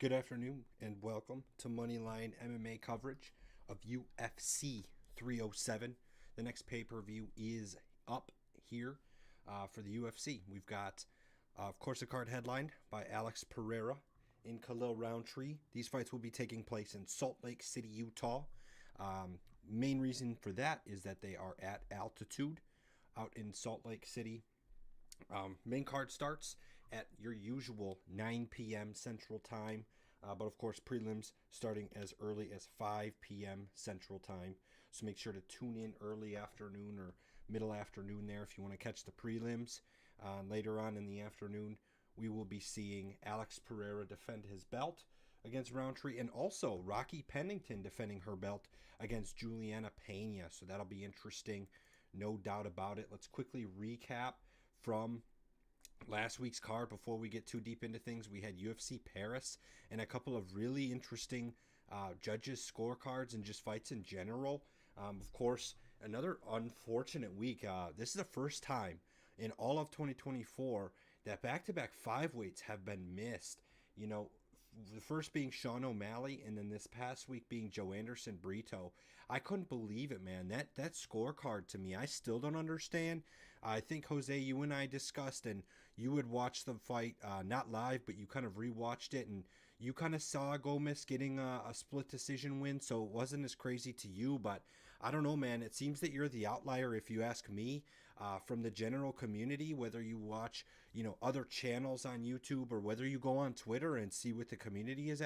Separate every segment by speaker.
Speaker 1: Good afternoon and welcome to Moneyline MMA coverage of UFC 307. The next pay-per-view is up here for the UFC. We've got, of course, a card headlined by Alex Pereira in Khalil Rountree. These fights will be taking place in Salt Lake City, Utah. Main reason for that is that they are at altitude out in Salt Lake City. Main card starts at your usual 9 p.m. Central Time, but of course prelims starting as early as 5 p.m. Central Time. So make sure to tune in early afternoon or middle afternoon there if you want to catch the prelims. Later on in the afternoon, we will be seeing Alex Pereira defend his belt against Rountree, and also Rocky Pennington defending her belt against Juliana Pena. So that'll be interesting, no doubt about it. Let's quickly recap from last week's card before we get too deep into things. We had UFC Paris and a couple of really interesting judges' scorecards and just fights in general. Of course, another unfortunate week. This is the first time in all of 2024 that back-to-back five weights have been missed. You know, the first being Sean O'Malley, and then this past week being Joe Anderson Brito. I couldn't believe it, man. That scorecard to me, I still don't understand. I think, Jose, you and I discussed, and you would watch the fight, not live, but you kind of rewatched it, and you kind of saw Gomez getting a split decision win, so it wasn't as crazy to you. But I don't know, man. It seems that you're the outlier, if you ask me, from the general community, whether you watch, other channels on YouTube or whether you go on Twitter and see what the community is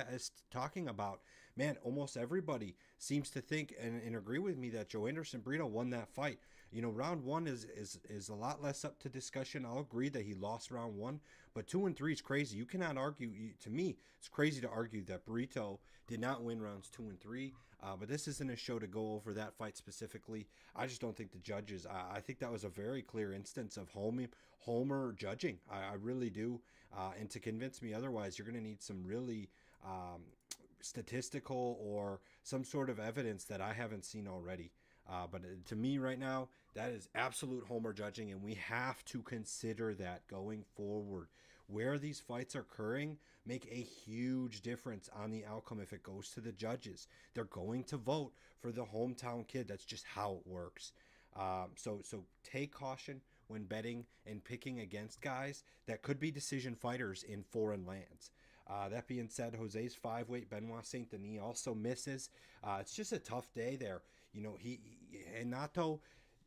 Speaker 1: talking about. Man, almost everybody seems to think and agree with me that Joe Anderson Brito won that fight. Round one is a lot less up to discussion. I'll agree that he lost round one, but 2 and 3 is crazy. You cannot argue. To me, it's crazy to argue that Brito did not win rounds 2 and 3. But this isn't a show to go over that fight specifically. I just don't think the judges. I think that was a very clear instance of Homer judging. I really do. And to convince me otherwise, you're going to need some really statistical or some sort of evidence that I haven't seen already. But to me right now, that is absolute Homer judging, and we have to consider that going forward. Where these fights are occurring make a huge difference on the outcome if it goes to the judges. They're going to vote for the hometown kid. That's just how it works. So take caution when betting and picking against guys that could be decision fighters in foreign lands. That being said, Jose's 5-weight Benoit Saint Denis also misses. It's just a tough day there. He Nato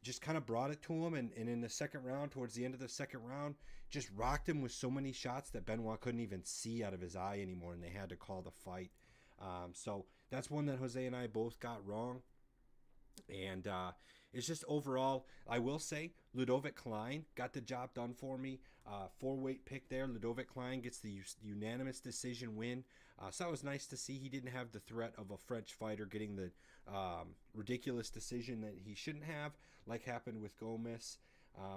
Speaker 1: just kind of brought it to him, and in the second round, towards the end of the second round, just rocked him with so many shots that Benoit couldn't even see out of his eye anymore, and they had to call the fight. So that's one that Jose and I both got wrong. And it's just overall, I will say, Ludovic Klein got the job done for me. 4-weight pick there. Ludovic Klein gets the unanimous decision win. So that was nice to see. He didn't have the threat of a French fighter getting the ridiculous decision that he shouldn't have, like happened with Gomez.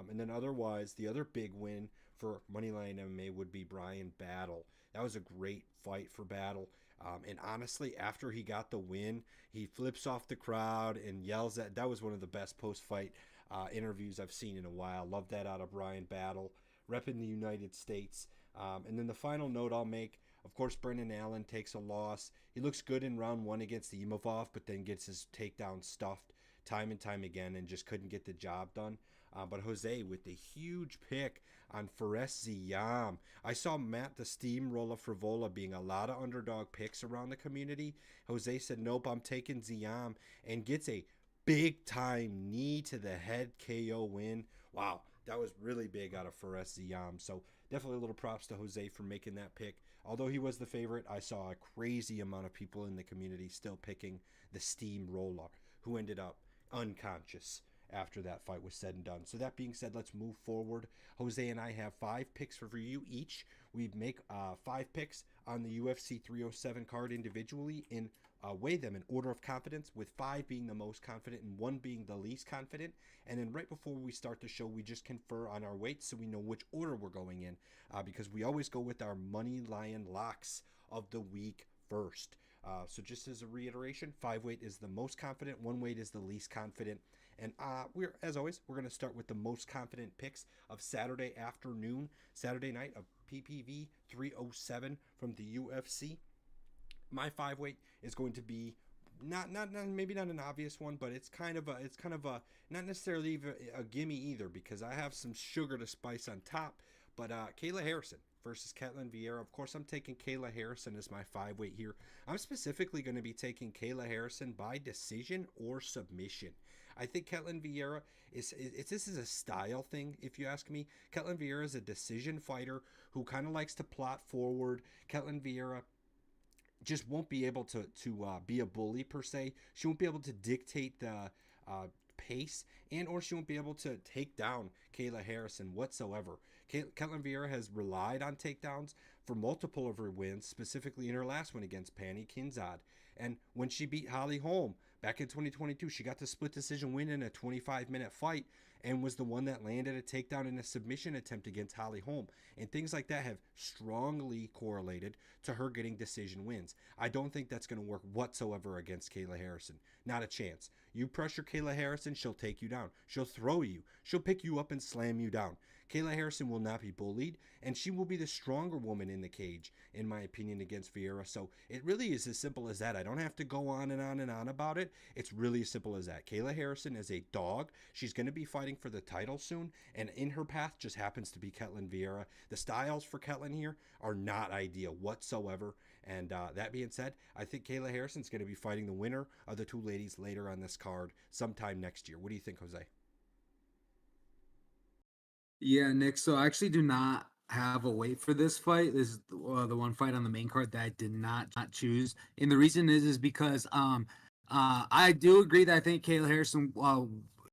Speaker 1: And then otherwise, the other big win for Moneyline MMA would be Brian Battle. That was a great fight for Battle. And honestly, after he got the win, he flips off the crowd and yells at. That was one of the best post-fight interviews I've seen in a while. Love that out of Brian Battle, repping the United States. And then the final note I'll make, of course, Brendan Allen takes a loss. He looks good in round one against the Imavov, but then gets his takedown stuffed time and time again and just couldn't get the job done. But Jose with the huge pick on Fares Ziam. I saw Matt the Steamroller Frivola being a lot of underdog picks around the community. Jose said, nope, I'm taking Ziam, and gets a big time knee to the head KO win. Wow, that was really big out of Fares Ziam. So definitely a little props to Jose for making that pick. Although he was the favorite, I saw a crazy amount of people in the community still picking the Steamroller, who ended up unconscious after that fight was said and done. So that being said, let's move forward. Jose and I have 5 picks for you each. We make 5 picks on the UFC 307 card individually and weigh them in order of confidence, with 5 being the most confident and 1 being the least confident. And then right before we start the show, we just confer on our weights so we know which order we're going in, because we always go with our money lion locks of the week first. So just as a reiteration, 5-weight is the most confident, 1-weight is the least confident. And as always, we're going to start with the most confident picks of Saturday night of PPV 307 from the UFC. My five weight is going to be not maybe not an obvious one, but it's kind of a not necessarily a gimme either because I have some sugar to spice on top. But Kayla Harrison versus Ketlin Vieira. Of course, I'm taking Kayla Harrison as my five weight here. I'm specifically going to be taking Kayla Harrison by decision or submission. I think Ketlin Vieira this is a style thing, if you ask me. Ketlin Vieira is a decision fighter who kind of likes to plot forward. Ketlin Vieira just won't be able to be a bully per se. She won't be able to dictate the pace, and or she won't be able to take down Kayla Harrison whatsoever. Ketlin Vieira has relied on takedowns for multiple of her wins, specifically in her last win against Pannie Kianzad. And when she beat Holly Holm back in 2022, she got the split decision win in a 25-minute fight and was the one that landed a takedown in a submission attempt against Holly Holm. And things like that have strongly correlated to her getting decision wins. I don't think that's going to work whatsoever against Kayla Harrison. Not a chance. You pressure Kayla Harrison, she'll take you down. She'll throw you. She'll pick you up and slam you down. Kayla Harrison will not be bullied, and she will be the stronger woman in the cage, in my opinion, against Vieira. So it really is as simple as that. I don't have to go on and on and on about it. It's really as simple as that. Kayla Harrison is a dog. She's going to be fighting for the title soon, and in her path just happens to be Ketlin Vieira. The styles for Ketlin here are not ideal whatsoever. And that being said, I think Kayla Harrison's going to be fighting the winner of the two ladies later on this card sometime next year. What do you think, Jose?
Speaker 2: Yeah, Nick. So I actually do not have a weight for this fight. This is the one fight on the main card that I did not choose, and the reason is because I do agree that I think Kayla Harrison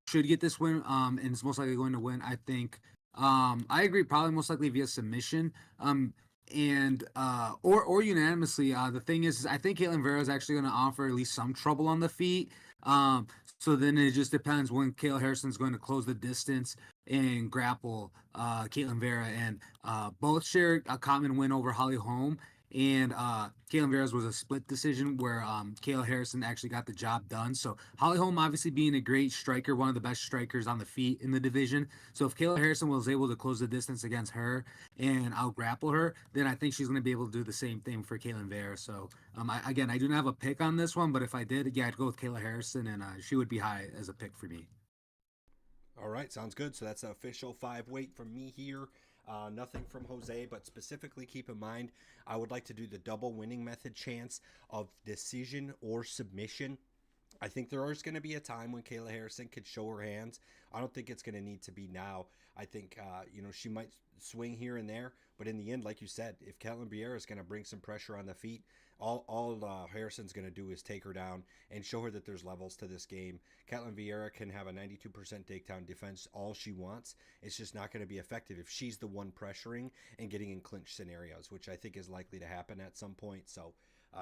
Speaker 2: should get this win, and is most likely going to win. I think I agree, probably most likely via submission. And or unanimously. The thing is I think Caitlin Vera is actually going to offer at least some trouble on the feet. So then it just depends when Kayla Harrison's going to close the distance and grapple Caitlin Vera, and both share a common win over Holly Holm. And Caitlin Vera's was a split decision where Kayla Harrison actually got the job done. So Holly Holm obviously being a great striker, one of the best strikers on the feet in the division. So if Kayla Harrison was able to close the distance against her and out grapple her, then I think she's going to be able to do the same thing for Caitlin Vera. So again, I do not have a pick on this one, but if I did, yeah, I'd go with Kayla Harrison, and she would be high as a pick for me.
Speaker 1: All right, sounds good. So that's the official five weight from me here. Nothing from Jose, but specifically keep in mind, I would like to do the double winning method chance of decision or submission. I think there is going to be a time when Kayla Harrison could show her hands. I don't think it's going to need to be now. I think, she might swing here and there, but in the end, like you said, if Ketlin Vieira is going to bring some pressure on the feet, all Harrison's going to do is take her down and show her that there's levels to this game. Ketlin Vieira can have a 92% takedown defense all she wants. It's just not going to be effective if she's the one pressuring and getting in clinch scenarios, which I think is likely to happen at some point. So,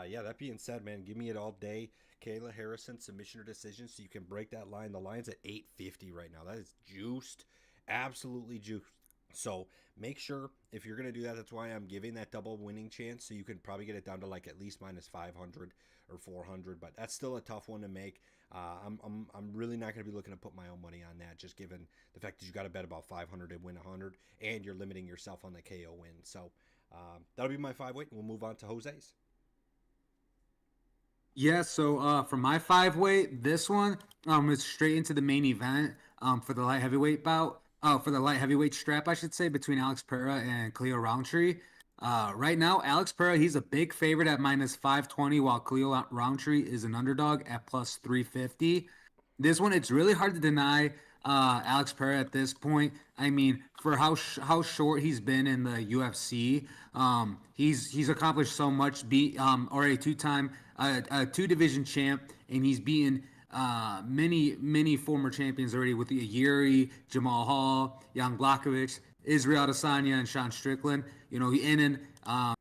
Speaker 1: yeah, that being said, man, give me it all day. Kayla Harrison, submission or decision, so you can break that line. The line's at 850 right now. That is juiced, absolutely juiced. So make sure if you're going to do that, that's why I'm giving that double winning chance. So you can probably get it down to like at least minus 500 or 400, but that's still a tough one to make. I'm really not going to be looking to put my own money on that, just given the fact that you got to bet about 500 and win 100, and you're limiting yourself on the KO win. So that'll be my five weight. We'll move on to Jose's.
Speaker 2: Yeah, so for my five weight, this one is straight into the main event for the light heavyweight bout. For the light heavyweight strap, I should say, between Alex Pereira and Cleo Rountree. Right now, Alex Pereira, he's a big favorite at minus 520, while Cleo Rountree is an underdog at plus 350. This one, it's really hard to deny Alex Pereira at this point. I mean, for how short he's been in the UFC, he's accomplished so much. Or a two-time, two division champ, and he's beaten many former champions already with the Yuri, Jamal Hall, Jan Blachowicz, Israel Adesanya, and Sean Strickland. And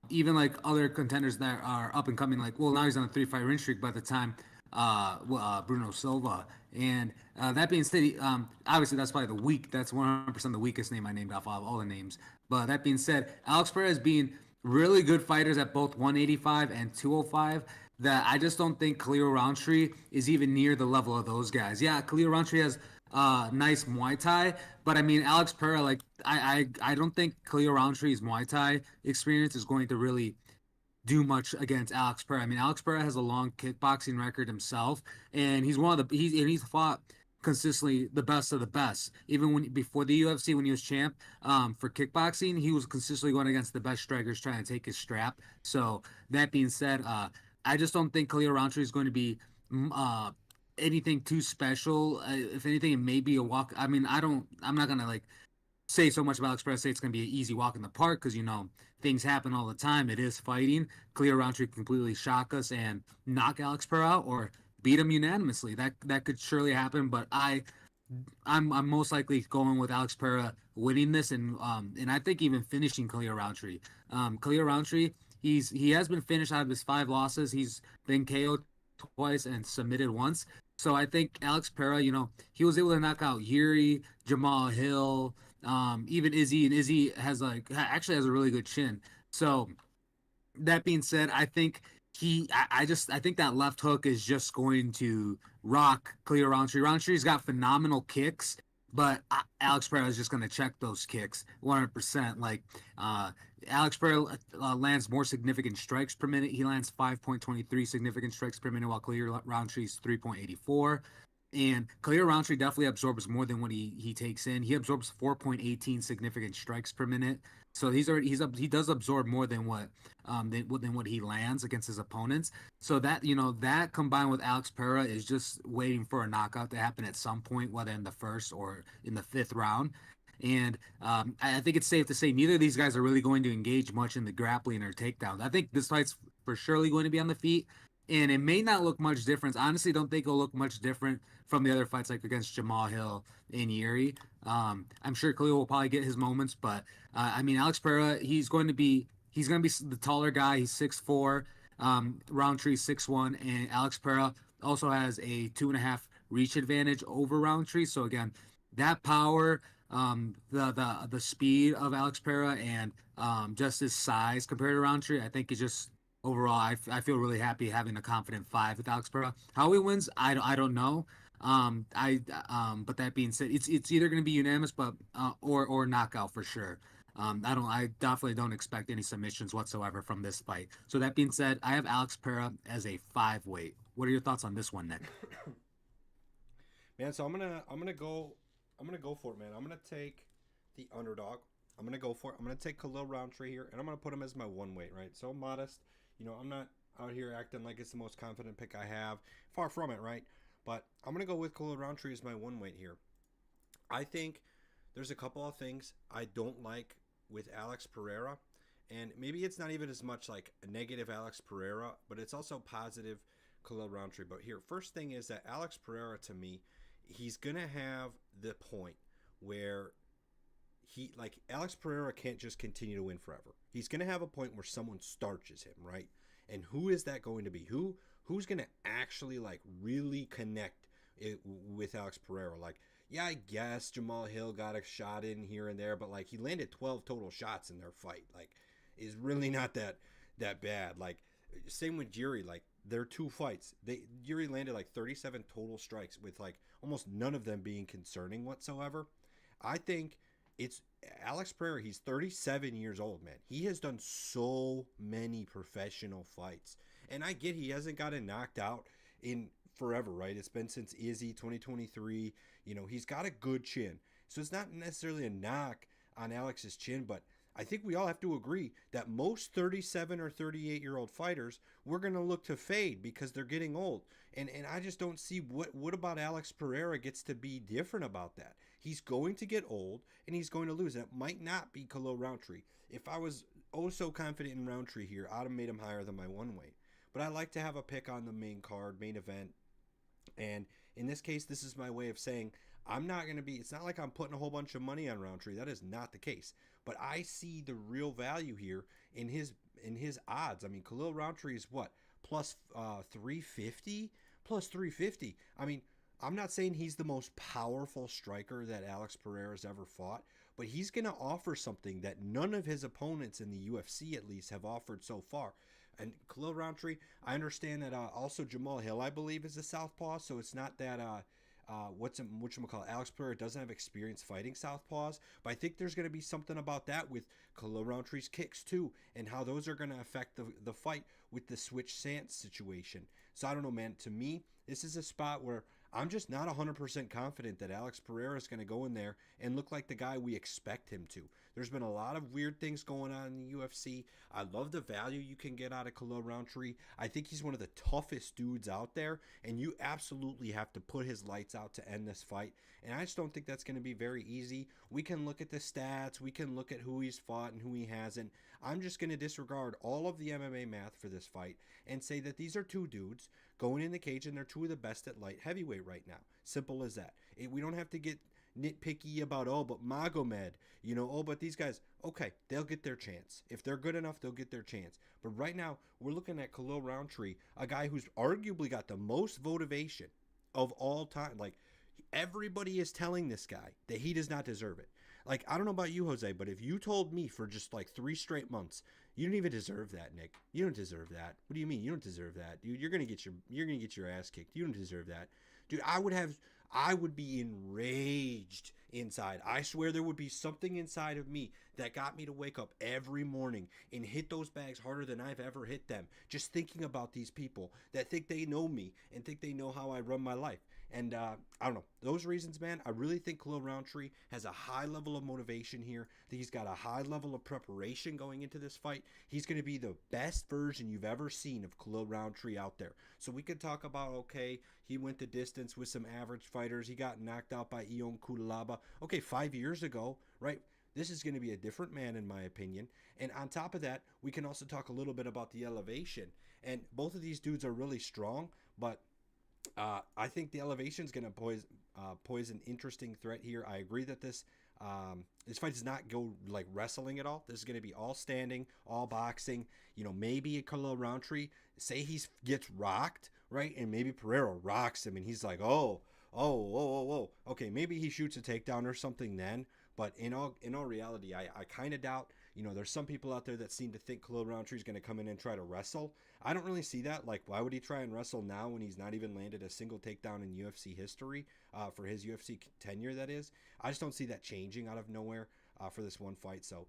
Speaker 2: even like other contenders that are up and coming. Like, well, now he's on a 3-fight win streak by the time Bruno Silva. And that being said, obviously that's probably that's 100% the weakest name I named off of all the names. But that being said, Alex Perez being really good fighters at both 185 and 205, that I just don't think Cleo Rountree is even near the level of those guys. Yeah, Cleo Rountree has nice Muay Thai, but I mean, Alex Pereira, like, I don't think Cleo Rountree's Muay Thai experience is going to really do much against Alex Pereira. I mean, Alex Pereira has a long kickboxing record himself, and he's one of the he's fought consistently the best of the best. Even when before the UFC, when he was champ for kickboxing, he was consistently going against the best strikers trying to take his strap. So that being said, I just don't think Khalil Rountree is going to be mm, uh, anything too special. If anything, it may be a walk. I mean, I'm not gonna like say so much about Alex Pereira. Say it's gonna be an easy walk in the park because things happen all the time. It is fighting. Khalil Rountree completely shock us and knock Alex Pereira out or beat him unanimously. That could surely happen. But I'm most likely going with Alex Pereira winning this and I think even finishing Khalil Rountree. Khalil Rountree, he has been finished out of his 5 losses. He's been KO'd twice and submitted once. So I think Alex Pereira, he was able to knock out Yuri, Jamal Hill, even Izzy, and Izzy actually has a really good chin. So that being said, I think I think that left hook is just going to rock Khalil Rountree. Rountree's got phenomenal kicks, but Alex Pereira is just going to check those kicks 100%. Like Alex Pereira lands more significant strikes per minute. He lands 5.23 significant strikes per minute, while Khalil Rountree's 3.84. And Khalil Rountree definitely absorbs more than what he takes in. He absorbs 4.18 significant strikes per minute. So he does absorb more than what he lands against his opponents. So that combined with Alex Pereira is just waiting for a knockout to happen at some point, whether in the first or in the 5th round. And I think it's safe to say neither of these guys are really going to engage much in the grappling or takedowns. I think this fight's for surely going to be on the feet, and it may not look much different. I honestly don't think it'll look much different from the other fights like against Jamal Hill and Yuri. I'm sure Khalil will probably get his moments, but I mean Alex Pereira, he's gonna be the taller guy. He's 6'4", Roundtree 6'1", and Alex Pereira also has a 2.5 reach advantage over Roundtree. So again, that power, the speed of Alex Pereira, and just his size compared to Roundtree, I think is just overall, I feel really happy having a confident 5 with Alex Pereira. How he wins, I don't know. But that being said, it's either going to be unanimous, but or knockout for sure. I definitely don't expect any submissions whatsoever from this fight. So that being said, I have Alex Pereira as a 5 weight. What are your thoughts on this one, Nick?
Speaker 1: Man, so I'm gonna go for it, man. I'm gonna take the underdog. I'm gonna go for it. I'm gonna take Khalil Roundtree here, and I'm gonna put him as my 1 weight, right? So modest. I'm not out here acting like it's the most confident pick I have. Far from it, right? But I'm gonna go with Khalil Roundtree as my 1 weight here. I think there's a couple of things I don't like with Alex Pereira, and maybe it's not even as much like a negative Alex Pereira, but it's also positive Khalil Roundtree. But here, first thing is that Alex Pereira, to me, he's gonna have the point where Alex Pereira can't just continue to win forever. He's gonna have a point where someone starches him, right? And who is that going to be? Who's gonna actually really connect with Alex Pereira? Yeah, I guess Jamal Hill got a shot in here and there, but he landed 12 total shots in their fight. Is really not that bad. Same with Yuri. Their 2 fights, Yuri landed 37 total strikes with almost none of them being concerning whatsoever. I think it's Alex Pereira. He's 37 years old, man. He has done so many professional fights, and I get he hasn't gotten knocked out in forever, right? It's been since Izzy 2023. He's got a good chin, so it's not necessarily a knock on Alex's chin, but I think we all have to agree that most 37 or 38-year-old fighters, we're going to look to fade because they're getting old. And I just don't see what about Alex Pereira gets to be different about that. He's going to get old and he's going to lose. And it might not be Khalil Roundtree. If I was so confident in Roundtree here, I'd have made him higher than my 1 weight. But I like to have a pick on the main card, main event. And in this case, this is my way of saying I'm not going to be, it's not like I'm putting a whole bunch of money on Roundtree. That is not the case. But I see the real value here in his odds. I mean, Khalil Roundtree is what? Plus 350? Plus 350. I mean, I'm not saying he's the most powerful striker that Alex Pereira's ever fought, but he's going to offer something that none of his opponents in the UFC at least have offered so far. And Khalil Roundtree, I understand that also Jamal Hill, I believe, is a southpaw, so it's not that whatchamacallit, Alex Pereira doesn't have experience fighting southpaws, but I think there's going to be something about that with Khalil Rountree's kicks too, and how those are going to affect the fight with the switch stance situation. So I don't know, man. To me, this is a spot where I'm just not 100% confident that Alex Pereira is going to go in there and look like the guy we expect him to. There's been a lot of weird things going on in the UFC. I love the value you can get out of Khalil Rountree. I think he's one of the toughest dudes out there, and you absolutely have to put his lights out to end this fight. And I just don't think that's going to be very easy. We can look at the stats, we can look at who he's fought and who he hasn't. I'm just going to disregard all of the MMA math for this fight and say that these are two dudes going in the cage, and they're two of the best at light heavyweight right now. Simple as that. We don't have to get nitpicky about, oh, but Magomed, oh, but these guys, okay, they'll get their chance. If they're good enough, they'll get their chance. But right now, we're looking at Khalil Rountree, a guy who's arguably got the most motivation of all time. Like, everybody is telling this guy that he does not deserve it. Like, I don't know about you, Jose, but if you told me for just like 3 straight months, you don't even deserve that, Nick. You don't deserve that. What do you mean? You don't deserve that, dude. You're gonna get your ass kicked. You don't deserve that, dude. I would be enraged inside. I swear there would be something inside of me that got me to wake up every morning and hit those bags harder than I've ever hit them. Just thinking about these people that think they know me and think they know how I run my life. And I don't know. Those reasons, man, I really think Khalil Rountree has a high level of motivation here. He's got a high level of preparation going into this fight. He's going to be the best version you've ever seen of Khalil Rountree out there. So we could talk about, okay, he went the distance with some average fighters. He got knocked out by Ion Cutelaba. Okay, 5 years ago, right? This is going to be a different man, in my opinion. And on top of that, we can also talk a little bit about the elevation. And both of these dudes are really strong, but I think the elevation is going to pose an interesting threat here. I agree that this fight does not go like wrestling at all. This is going to be all standing, all boxing. Maybe a Khalil Rountree, say he gets rocked, right? And maybe Pereira rocks him and he's like, oh, okay, maybe he shoots a takedown or something then. But in all reality, I kind of doubt. There's some people out there that seem to think Khalil Rountree is going to come in and try to wrestle. I don't really see that. Like, why would he try and wrestle now when he's not even landed a single takedown in UFC history for his UFC tenure, that is? I just don't see that changing out of nowhere for this one fight. So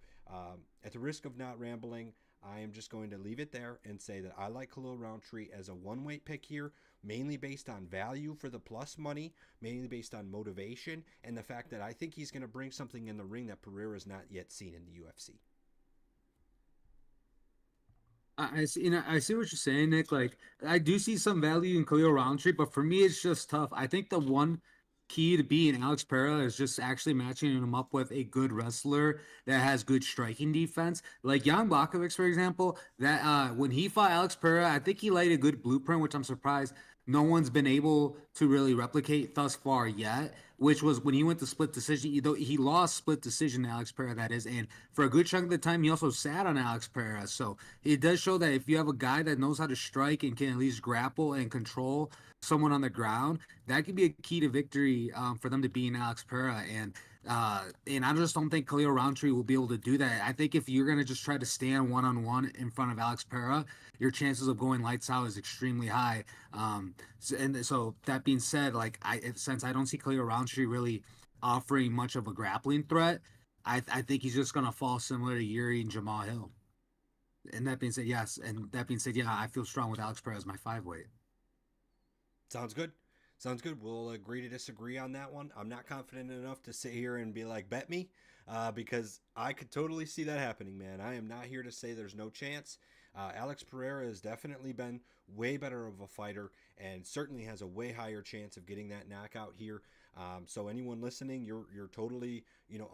Speaker 1: at the risk of not rambling, I am just going to leave it there and say that I like Khalil Rountree as a one-weight pick here, mainly based on value for the plus money, mainly based on motivation, and the fact that I think he's going to bring something in the ring that Pereira's not yet seen in the UFC.
Speaker 2: I see, I see what you're saying, Nick. Like, I do see some value in Khalil Rountree, but for me, it's just tough. I think the one key to beating Alex Pereira is just actually matching him up with a good wrestler that has good striking defense. Like Jan Blachowicz, for example, that when he fought Alex Pereira, I think he laid a good blueprint, which I'm surprised no one's been able to really replicate thus far yet, which was when he went to split decision. Though he lost split decision to Alex Pereira, that is, and for a good chunk of the time, he also sat on Alex Pereira. So it does show that if you have a guy that knows how to strike and can at least grapple and control someone on the ground, that could be a key to victory for them to beat Alex Pereira. And I just don't think Khalil Rountree will be able to do that. I think if you're going to just try to stand one-on-one in front of Alex Pereira, your chances of going lights out is extremely high. So that being said, like since I don't see Khalil Rountree really offering much of a grappling threat, I think he's just going to fall similar to Yuri and Jamal Hill. And that being said, yes. And that being said, yeah, I feel strong with Alex Pereira as my 5-weight.
Speaker 1: Sounds good. Sounds good. We'll agree to disagree on that one. I'm not confident enough to sit here and be like, bet me, because I could totally see that happening, man. I am not here to say there's no chance. Alex Pereira has definitely been way better of a fighter and certainly has a way higher chance of getting that knockout here. So anyone listening, you're totally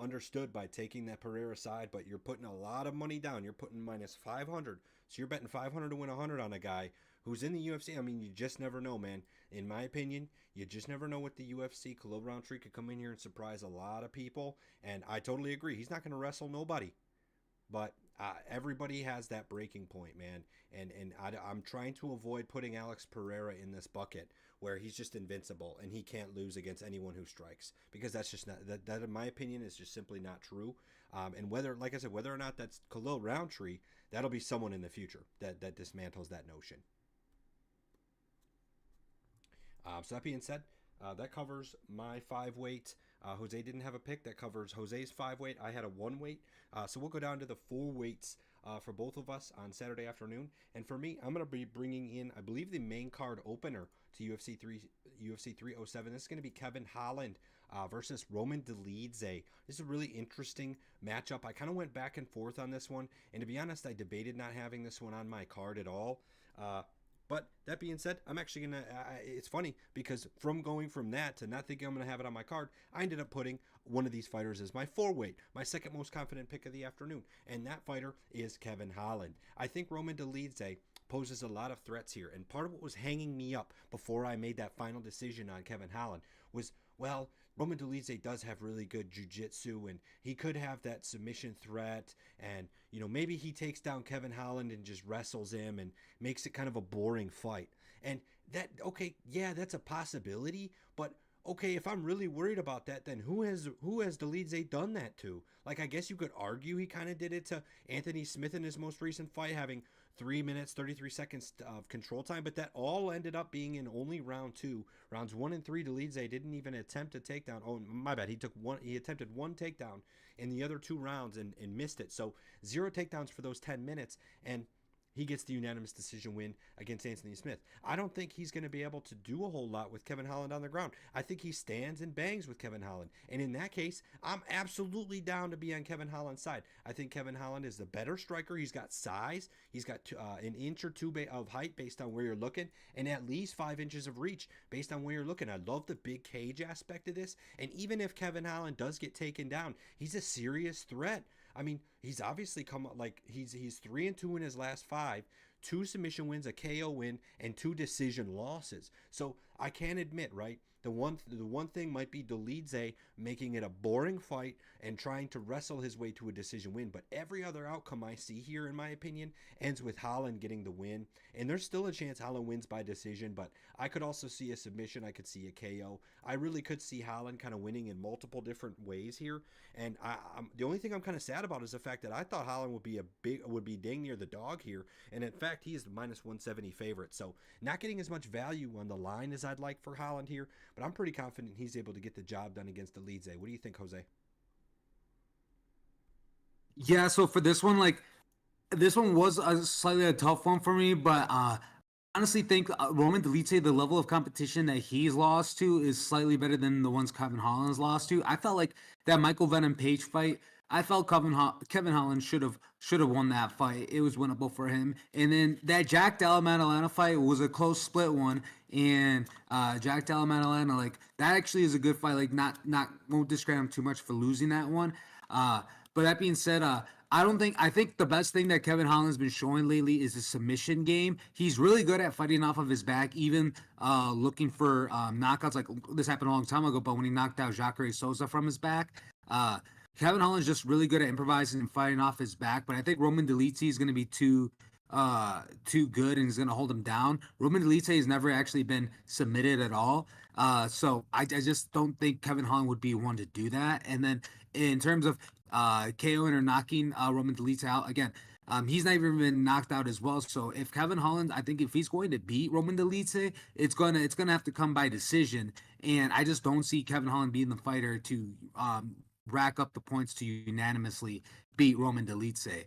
Speaker 1: understood by taking that Pereira side, but you're putting a lot of money down. You're putting minus 500, so you're betting 500 to win 100 on a guy who's in the UFC. I mean, you just never know, man. In my opinion, you just never know with the UFC. Khalil Rountree could come in here and surprise a lot of people, and I totally agree. He's not going to wrestle nobody, but everybody has that breaking point, man. And I'm trying to avoid putting Alex Pereira in this bucket where he's just invincible and he can't lose against anyone who strikes, because that's just not that in my opinion is just simply not true. And whether, like I said, whether or not that's Khalil Rountree, that'll be someone in the future that dismantles that notion. So that being said, That covers my 5 weight. Jose didn't have a pick. That covers Jose's 5 weight. I had a 1 weight. So we'll go down to the 4 weights for both of us on Saturday afternoon. And for me, I'm going to be bringing in, I believe, the main card opener to UFC 307. This is going to be Kevin Holland versus Roman Dolidze. This is a really interesting matchup. I kind of went back and forth on this one, and to be honest, I debated not having this one on my card at all. But that being said, I'm actually going to, it's funny because from going from that to not thinking I'm going to have it on my card, I ended up putting one of these fighters as my 4 weight, my second most confident pick of the afternoon. And that fighter is Kevin Holland. I think Roman Dolidze poses a lot of threats here. And part of what was hanging me up before I made that final decision on Kevin Holland was, well, Roman Dolidze does have really good jiu-jitsu, and he could have that submission threat, and maybe he takes down Kevin Holland and just wrestles him and makes it kind of a boring fight. And that, okay, yeah, that's a possibility, but okay, if I'm really worried about that, then who has Dolidze done that to? Like, I guess you could argue he kind of did it to Anthony Smith in his most recent fight, having 3 minutes 33 seconds of control time, but that all ended up being in only round 2. Rounds 1 and 3, Dolidze didn't even attempt a takedown. Oh, my bad. He attempted one takedown in the other 2 rounds and missed it. So 0 takedowns for those 10 minutes, and he gets the unanimous decision win against Anthony Smith. I don't think he's going to be able to do a whole lot with Kevin Holland on the ground. I think he stands and bangs with Kevin Holland. And in that case, I'm absolutely down to be on Kevin Holland's side. I think Kevin Holland is the better striker. He's got size. He's got an inch or two of height based on where you're looking, and at least 5 inches of reach based on where you're looking. I love the big cage aspect of this. And even if Kevin Holland does get taken down, he's a serious threat. I mean, he's obviously come like he's 3-2 in his last 5, 2 submission wins, a KO win, and 2 decision losses. So I can admit, right, the one thing might be Dolidze making it a boring fight and trying to wrestle his way to a decision win. But every other outcome I see here, in my opinion, ends with Holland getting the win. And there's still a chance Holland wins by decision, but I could also see a submission. I could see a KO. I really could see Holland kind of winning in multiple different ways here. And the only thing I'm kind of sad about is the fact that I thought Holland would be dang near the dog here, and in fact he is the minus 170 favorite. So not getting as much value on the line as I'd like for Holland here, but I'm pretty confident he's able to get the job done against Dolidze. What do you think, Jose?
Speaker 2: Yeah, so for this one, like this one was slightly a tough one for me, but honestly think Roman Dolidze, the level of competition that he's lost to is slightly better than the ones Kevin Holland's lost to. I felt like that Michael Venom Page fight, I felt Kevin Holland should have won that fight. It was winnable for him. And then that Jack Della Maddalena fight was a close split one. And Jack Della Maddalena, like that actually is a good fight. Like not won't discredit him too much for losing that one. But that being said, I think the best thing that Kevin Holland's been showing lately is his submission game. He's really good at fighting off of his back, even looking for knockouts. Like this happened a long time ago, but when he knocked out Jacare Souza from his back, Kevin Holland's just really good at improvising and fighting off his back. But I think Roman Dolidze is going to be too good and he's going to hold him down. Roman Dolidze has never actually been submitted at all. So I just don't think Kevin Holland would be one to do that. And then in terms of KOing or knocking Roman Dolidze out, again, he's not even been knocked out as well. So if Kevin Holland, I think if he's going to beat Roman Dolidze, it's gonna have to come by decision. And I just don't see Kevin Holland being the fighter to rack up the points to unanimously beat Roman Dolidze.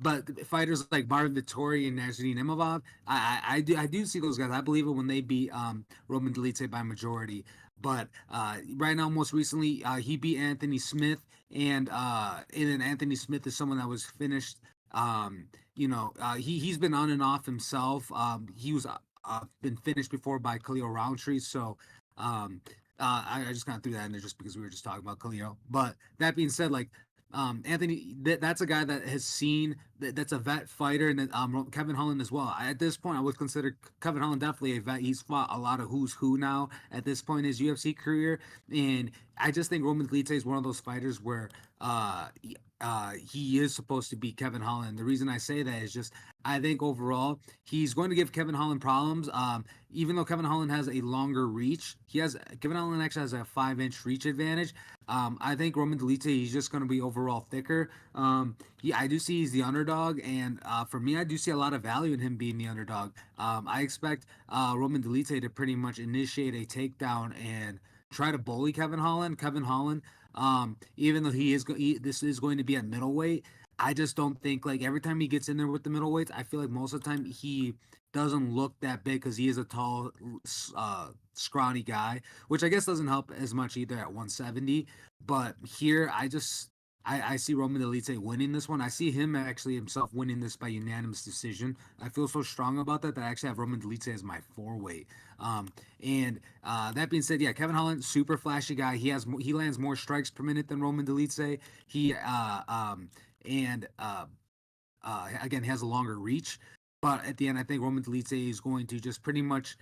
Speaker 2: But fighters like Marvin Vettori and Nasruddin Imavov, I do see those guys. I believe it when they beat Roman Dolidze by majority. But right now, most recently, he beat Anthony Smith, and then Anthony Smith is someone that was finished. He's been on and off himself. He was been finished before by Khalil Rountree. So I just kind of threw that in there just because we were just talking about Khalil. But that being said, like Anthony, that's a guy that has seen that's a vet fighter, and then Kevin Holland as well. At this point, I would consider Kevin Holland definitely a vet. He's fought a lot of who's who now at this point in his UFC career, and I just think Roman Dolidze is one of those fighters where he is supposed to be Kevin Holland. The reason I say that is just I think overall he's going to give Kevin Holland problems. Even though Kevin Holland has a longer reach, Kevin Holland actually has a 5-inch reach advantage. I think Roman Dolidze he's just going to be overall thicker. I do see he's the underdog, and for me, I do see a lot of value in him being the underdog. I expect Roman Dolidze to pretty much initiate a takedown and try to bully Kevin Holland. Kevin Holland even though this is going to be at middleweight, I just don't think like every time he gets in there with the middleweights, I feel like most of the time he doesn't look that big because he is a tall, scrawny guy, which I guess doesn't help as much either at 170. But here, I see Roman Dolidze winning this one. I see him actually himself winning this by unanimous decision. I feel so strong about that I actually have Roman Dolidze as my 4-weight. And that being said, yeah, Kevin Holland, super flashy guy. He lands more strikes per minute than Roman Dolidze. He and again has a longer reach. But at the end, I think Roman Dolidze is going to just pretty much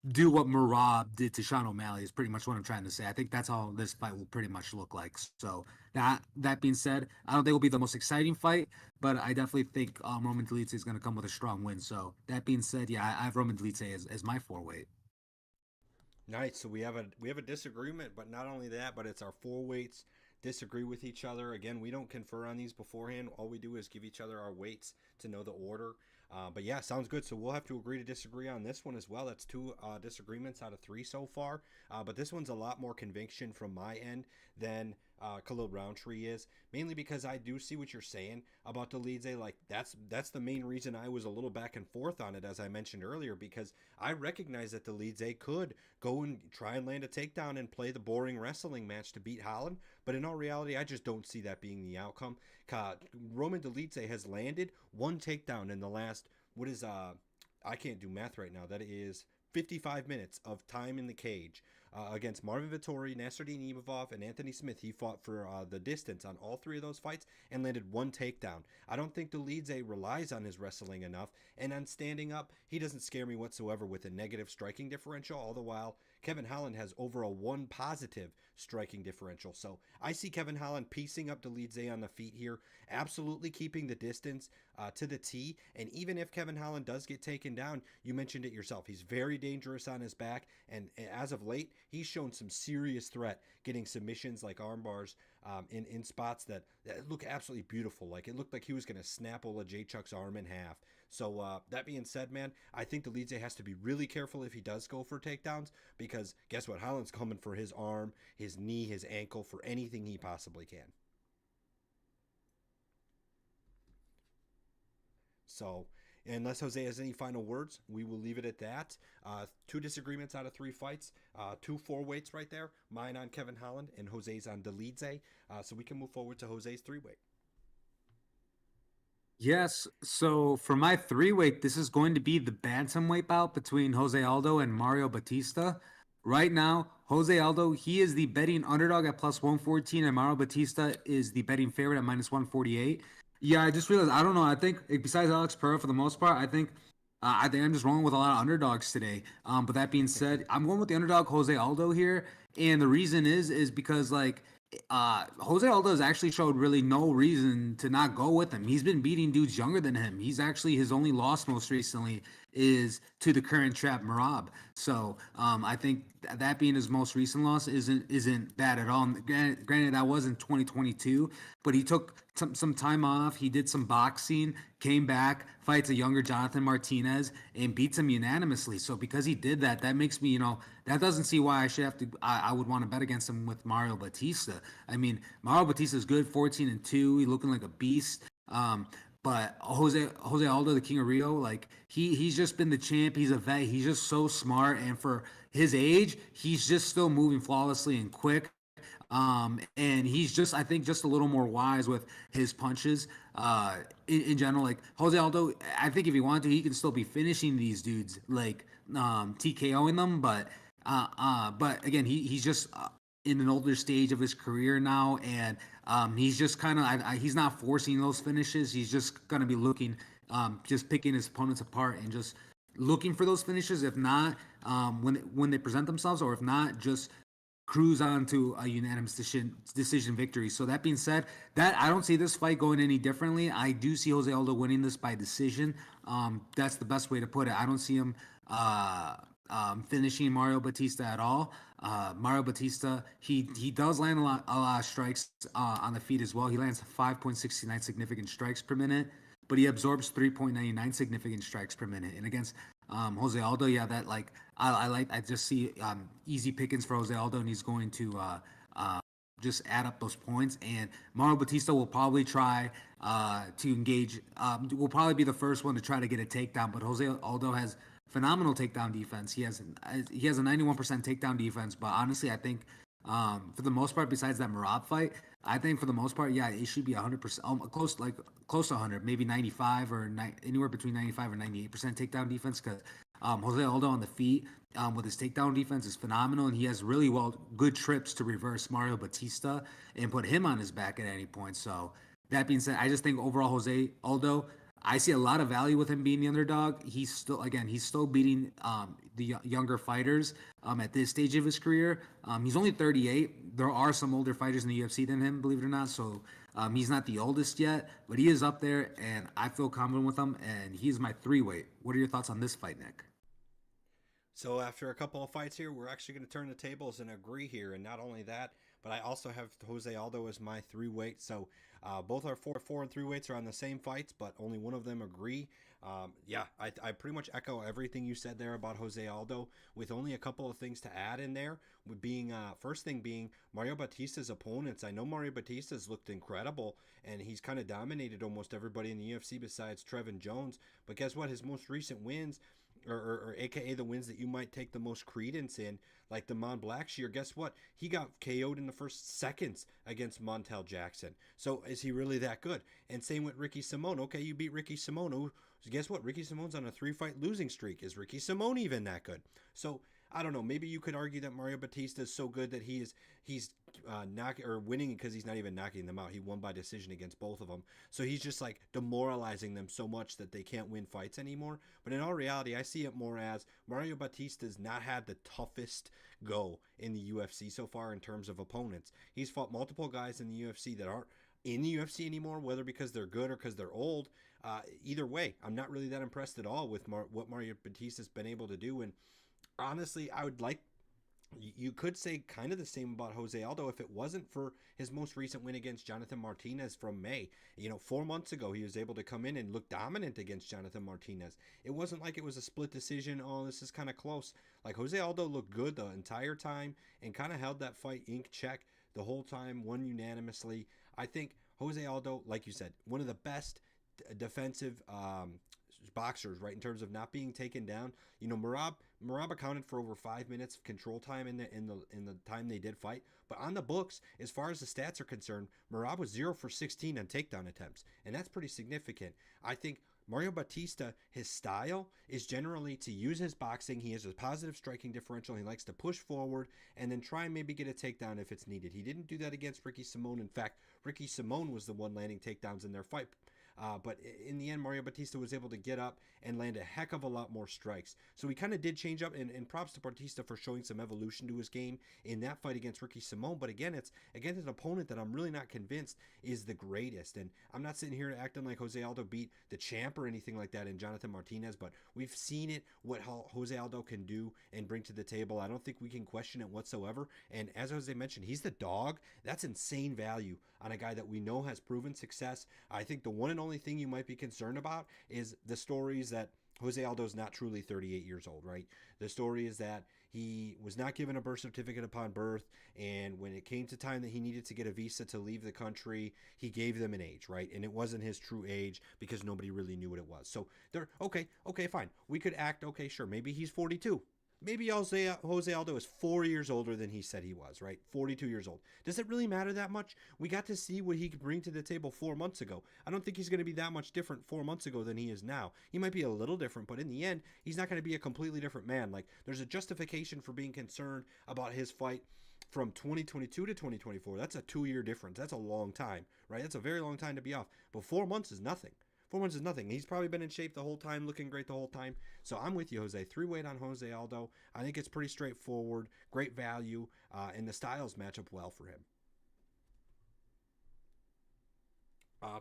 Speaker 2: do what Marab did to Sean O'Malley is pretty much what I'm trying to say. I think that's how this fight will pretty much look like. So that being said, I don't think it'll be the most exciting fight, but I definitely think Roman Dolidze is going to come with a strong win. So that being said, yeah, I have Roman Dolidze as my 4-weight.
Speaker 1: Nice. So we have a disagreement, but not only that, but it's our four weights disagree with each other. Again, we don't confer on these beforehand. All we do is give each other our weights to know the order. But yeah, sounds good. So we'll have to agree to disagree on this one as well. That's two disagreements out of three so far. But this one's a lot more conviction from my end than Khalil Rountree is, mainly because I do see what you're saying about the Dolidze. Like that's the main reason I was a little back and forth on it, as I mentioned earlier, because I recognize that the Dolidze could go and try and land a takedown and play the boring wrestling match to beat Holland. But in all reality, I just don't see that being the outcome. Roman Dolidze has landed one takedown in the last I can't do math right now. That is 55 minutes of time in the cage against Marvin Vettori, Nasruddin Imavov, and Anthony Smith. He fought for the distance on all three of those fights and landed one takedown. I don't think Dolidze relies on his wrestling enough, and on standing up, he doesn't scare me whatsoever with a negative striking differential, all the while Kevin Holland has over a 1 positive striking differential. So I see Kevin Holland piecing up Dolidze on the feet here, absolutely keeping the distance to the T. And even if Kevin Holland does get taken down, you mentioned it yourself, he's very dangerous on his back. And as of late, he's shown some serious threat getting submissions like arm bars in spots that look absolutely beautiful. Like it looked like he was going to snap Ola Jacek's arm in half. So that being said, man, I think Dolidze has to be really careful if he does go for takedowns, because guess what? Holland's coming for his arm, his knee, his ankle, for anything he possibly can. So unless Jose has any final words, we will leave it at that. Two disagreements out of three fights, two four weights right there. Mine on Kevin Holland and Jose's on Dolidze. So we can move forward to Jose's 3-weight.
Speaker 2: Yes, so for my 3-weight, this is going to be the bantamweight bout between Jose Aldo and Mario Batista. Right now, Jose Aldo, he is the betting underdog at plus 114, and Mario Batista is the betting favorite at minus 148. Yeah, I just realized, I don't know, I think besides Alex Pereira for the most part, I think I'm just rolling with a lot of underdogs today. But that being said, I'm going with the underdog Jose Aldo here, and the reason is because like Jose Aldo has actually showed really no reason to not go with him. He's been beating dudes younger than him. He's actually his only loss most recently is to the current trap Marab. So I think that being his most recent loss isn't bad at all. Granted, that was in 2022, but he took some time off. He did some boxing, came back, fights a younger Jonathan Martinez, and beats him unanimously. So because he did that, that makes me, that doesn't see why I should have to. I would want to bet against him with Mario Batista. I mean, Mario Batista is good, 14-2. He's looking like a beast. But Jose Aldo, the King of Rio, like he's just been the champ. He's a vet. He's just so smart, and for his age, he's just still moving flawlessly and quick. And he's just, I think, just a little more wise with his punches. In general, like Jose Aldo, I think if he wanted to, he can still be finishing these dudes, like TKOing them. But again, he's just in an older stage of his career now, and he's just kind of he's not forcing those finishes. He's just gonna be looking, just picking his opponents apart and just looking for those finishes. If not, when they present themselves, or if not, just cruise on to a unanimous decision victory. So that being said, that I don't see this fight going any differently. I do see Jose Aldo winning this by decision. That's the best way to put it. I don't see him finishing Mario Batista at all. Mario Batista, he does land a lot of strikes on the feet as well. He lands 5.69 significant strikes per minute, but he absorbs 3.99 significant strikes per minute. And against Jose Aldo, yeah, that like I just see easy pickings for Jose Aldo, and he's going to just add up those points. And Mario Batista will probably try to engage. Will probably be the first one to try to get a takedown. But Jose Aldo has phenomenal takedown defense. He has a 91% takedown defense. But honestly, I think for the most part, besides that Merab fight, I think for the most part, yeah, it should be 100%, close to 100, maybe 95 or anywhere between 95 and 98% takedown defense. Because Jose Aldo on the feet with his takedown defense is phenomenal, and he has really good trips to reverse Mario Batista and put him on his back at any point. So that being said, I just think overall Jose Aldo, I see a lot of value with him being the underdog. He's still beating the younger fighters at this stage of his career. He's only 38. There are some older fighters in the UFC than him, believe it or not. So he's not the oldest yet, but he is up there, and I feel confident with him. And he's my 3-weight. What are your thoughts on this fight, Nick?
Speaker 1: So after a couple of fights here, we're actually going to turn the tables and agree here. And not only that, but I also have Jose Aldo as my 3-weight. So both our 4 and 3 weights are on the same fights, but only one of them agree. I pretty much echo everything you said there about Jose Aldo, with only a couple of things to add in there. With being first thing being Mario Batista's opponents. I know Mario Batista's looked incredible, and he's kind of dominated almost everybody in the UFC besides Trevin Jones. But guess what? His most recent wins, or aka the wins that you might take the most credence in, like the Mon Blackshear, guess what? He got KO'd in the first seconds against Montel Jackson. So is he really that good? And same with Ricky Simone. Okay, you beat Ricky Simone. So guess what? Ricky Simone's on a 3-fight losing streak. Is Ricky Simone even that good? So I don't know. Maybe you could argue that Mario Batista is so good that he's winning because he's not even knocking them out. He won by decision against both of them. So he's just like demoralizing them so much that they can't win fights anymore. But in all reality, I see it more as Mario Batista's not had the toughest go in the UFC so far in terms of opponents. He's fought multiple guys in the UFC that aren't in the UFC anymore, whether because they're good or because they're old. Either way, I'm not really that impressed at all with what Mario Batista's been able to do. And honestly, you could say kind of the same about Jose Aldo if it wasn't for his most recent win against Jonathan Martinez from May. 4 months ago, he was able to come in and look dominant against Jonathan Martinez. It wasn't like it was a split decision. Oh, this is kind of close. Like, Jose Aldo looked good the entire time and kind of held that fight in check the whole time, won unanimously. I think Jose Aldo, like you said, one of the best defensive boxers, right, in terms of not being taken down. Merab accounted for over 5 minutes of control time in the time they did fight. But on the books, as far as the stats are concerned, Merab was 0 for 16 on takedown attempts, and that's pretty significant. I think Mario Batista, his style is generally to use his boxing. He has a positive striking differential. He likes to push forward and then try and maybe get a takedown if it's needed. He didn't do that against Ricky Simone. In fact, Ricky Simone was the one landing takedowns in their fight. But in the end, Mario Batista was able to get up and land a heck of a lot more strikes. So he kind of did change up, and props to Batista for showing some evolution to his game in that fight against Ricky Simone. But again, it's against an opponent that I'm really not convinced is the greatest. And I'm not sitting here acting like Jose Aldo beat the champ or anything like that in Jonathan Martinez, but we've seen it, what Jose Aldo can do and bring to the table. I don't think we can question it whatsoever. And as Jose mentioned, he's the dog. That's insane value on a guy that we know has proven success. I think the one and only thing you might be concerned about is the stories that Jose Aldo is not truly 38 years old, right? The story is that he was not given a birth certificate upon birth, and when it came to time that he needed to get a visa to leave the country, he gave them an age, right? And it wasn't his true age because nobody really knew what it was. So they're okay, fine. We could act, okay, sure, maybe he's 42. Maybe Jose Aldo is 4 years older than he said he was, right? 42 years old. Does it really matter that much? We got to see what he could bring to the table 4 months ago. I don't think he's going to be that much different 4 months ago than he is now. He might be a little different, but in the end, he's not going to be a completely different man. Like, there's a justification for being concerned about his fight from 2022 to 2024. That's a 2-year difference. That's a long time, right? That's a very long time to be off. But 4 months is nothing. 4 months is nothing. He's probably been in shape the whole time, looking great the whole time. So I'm with you, Jose. 3 weight on Jose Aldo. I think it's pretty straightforward, great value, and the styles match up well for him.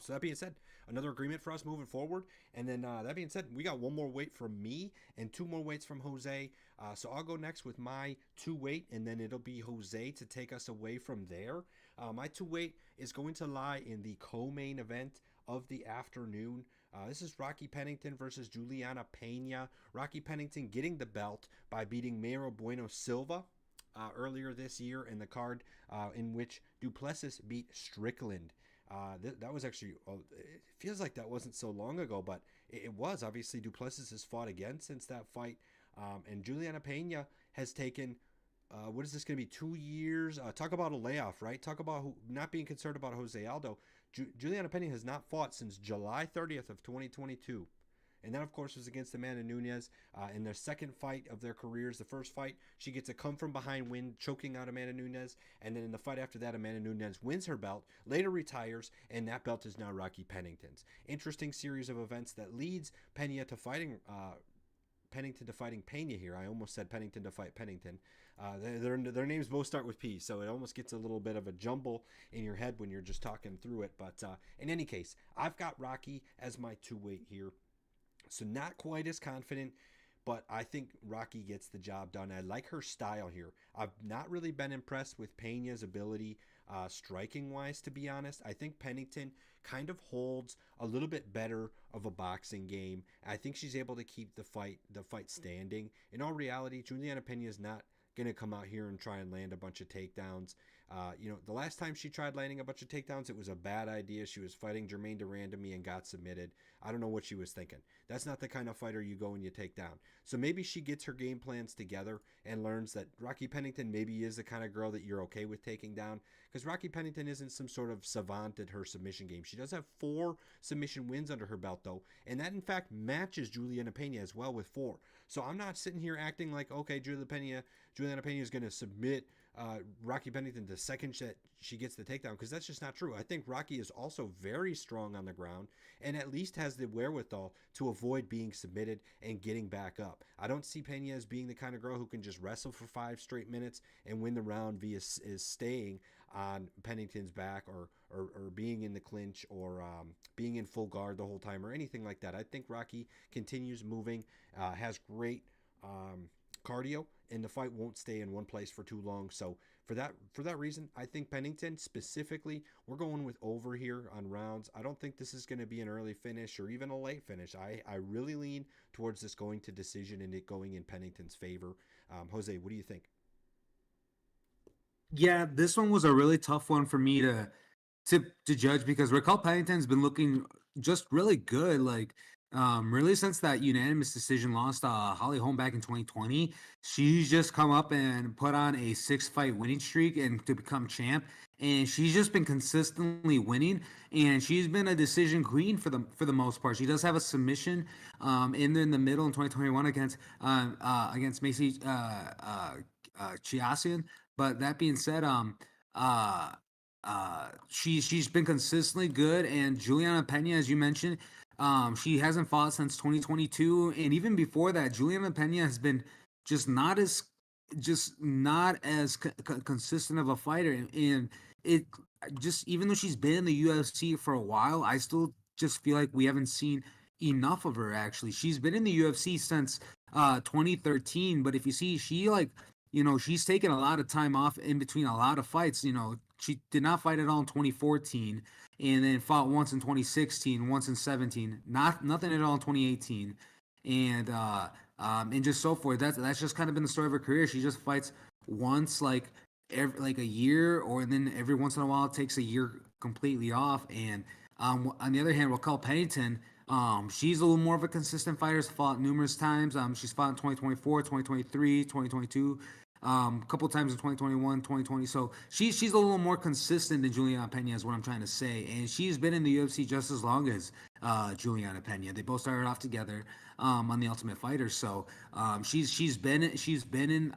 Speaker 1: So that being said, another agreement for us moving forward. And then that being said, we got one more weight from me and two more weights from Jose. So I'll go next with my 2 weight, and then it'll be Jose to take us away from there. My 2 weight is going to lie in the co-main event of the afternoon. This is Rocky Pennington versus Juliana Pena. Rocky Pennington getting the belt by beating Mayra Bueno Silva earlier this year in the card in which Duplessis beat Strickland. That was actually, it feels like that wasn't so long ago, but it was. Obviously, Duplessis has fought again since that fight. And Juliana Pena has taken, what is this going to be, 2 years? Talk about a layoff, right? Talk about not being concerned about Jose Aldo. Juliana Pena has not fought since July 30th of 2022. And that, of course, was against Amanda Nunes in their second fight of their careers. The first fight, she gets a come-from-behind win, choking out Amanda Nunes. And then in the fight after that, Amanda Nunes wins her belt, later retires, and that belt is now Rocky Pennington's. Interesting series of events that leads Pena to fighting Pennington to fighting Pena here. I almost said Pennington to fight Pennington. Their names both start with P, so it almost gets a little bit of a jumble in your head when you're just talking through it. But in any case, I've got Rocky as my 2-weight here. So not quite as confident, but I think Rocky gets the job done. I like her style here. I've not really been impressed with Pena's ability striking-wise, to be honest. I think Pennington kind of holds a little bit better of a boxing game. I think she's able to keep the fight standing. In all reality, Juliana Pena is not going to come out here and try and land a bunch of takedowns. The last time she tried landing a bunch of takedowns, it was a bad idea. She was fighting Germaine de Randamie and got submitted. I don't know what she was thinking. That's not the kind of fighter you go and you take down. So maybe she gets her game plans together and learns that Rocky Pennington maybe is the kind of girl that you're okay with taking down, because Rocky Pennington isn't some sort of savant at her submission game. She does have 4 submission wins under her belt, though, and that, in fact, matches Juliana Pena as well with 4. So I'm not sitting here acting like, okay, Juliana Pena is going to submit Rocky Pennington the second she gets the takedown, because that's just not true. I think Rocky is also very strong on the ground and at least has the wherewithal to avoid being submitted and getting back up. I don't see Pena as being the kind of girl who can just wrestle for 5 straight minutes and win the round via is staying on Pennington's back or being in the clinch or being in full guard the whole time or anything like that. I think Rocky continues moving, has great cardio, and the fight won't stay in one place for too long. So for that reason, I think Pennington specifically, we're going with over here on rounds. I don't think this is going to be an early finish or even a late finish. I really lean towards this going to decision and it going in Pennington's favor. Jose, what do you think?
Speaker 2: Yeah, this one was a really tough one for me to judge, because Raquel Pennington's been looking just really good, like really since that unanimous decision loss to Holly Holm back in 2020. She's just come up and put on a 6-fight winning streak and to become champ, and she's just been consistently winning, and she's been a decision queen for the most part. She does have a submission in the middle in 2021 against Macy Chiassian. But that being said, she's been consistently good, and Juliana Pena, as you mentioned, she hasn't fought since 2022, and even before that, Juliana Pena has been just not as consistent of a fighter, and it just, even though she's been in the UFC for a while, I still just feel like we haven't seen enough of her. Actually, she's been in the UFC since 2013, but if you see, she's taken a lot of time off in between a lot of fights. She did not fight at all in 2014, and then fought once in 2016, once in 17, nothing at all in 2018, and just so forth. That's just kind of been the story of her career. She just fights once, like a year, or then every once in a while it takes a year completely off. And on the other hand, Raquel Pennington, she's a little more of a consistent fighter. She's fought numerous times. She's fought in 2024, 2023, 2022. A couple times in 2021, 2020. So she's a little more consistent than Juliana Pena, is what I'm trying to say. And she's been in the UFC just as long as Juliana Pena. They both started off together on the Ultimate Fighter. So she's been in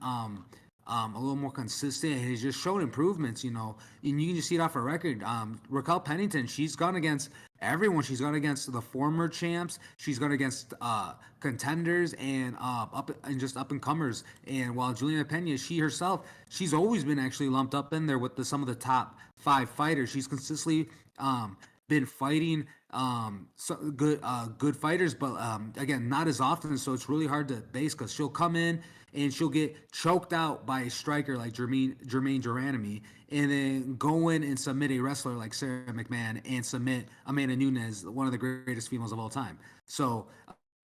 Speaker 2: a little more consistent, and has just shown improvements, and you can just see it off her record. Raquel Pennington, she's gone against everyone. She's gone against the former champs. She's gone against contenders and just up and comers. And while Juliana Pena, she herself, she's always been actually lumped up in there with some of the top 5 fighters. She's consistently been fighting good fighters, but again, not as often. So it's really hard to base because she'll come in and she'll get choked out by a striker like Jermaine Geronimi, and then go in and submit a wrestler like Sarah McMahon and submit Amanda Nunes, one of the greatest females of all time. So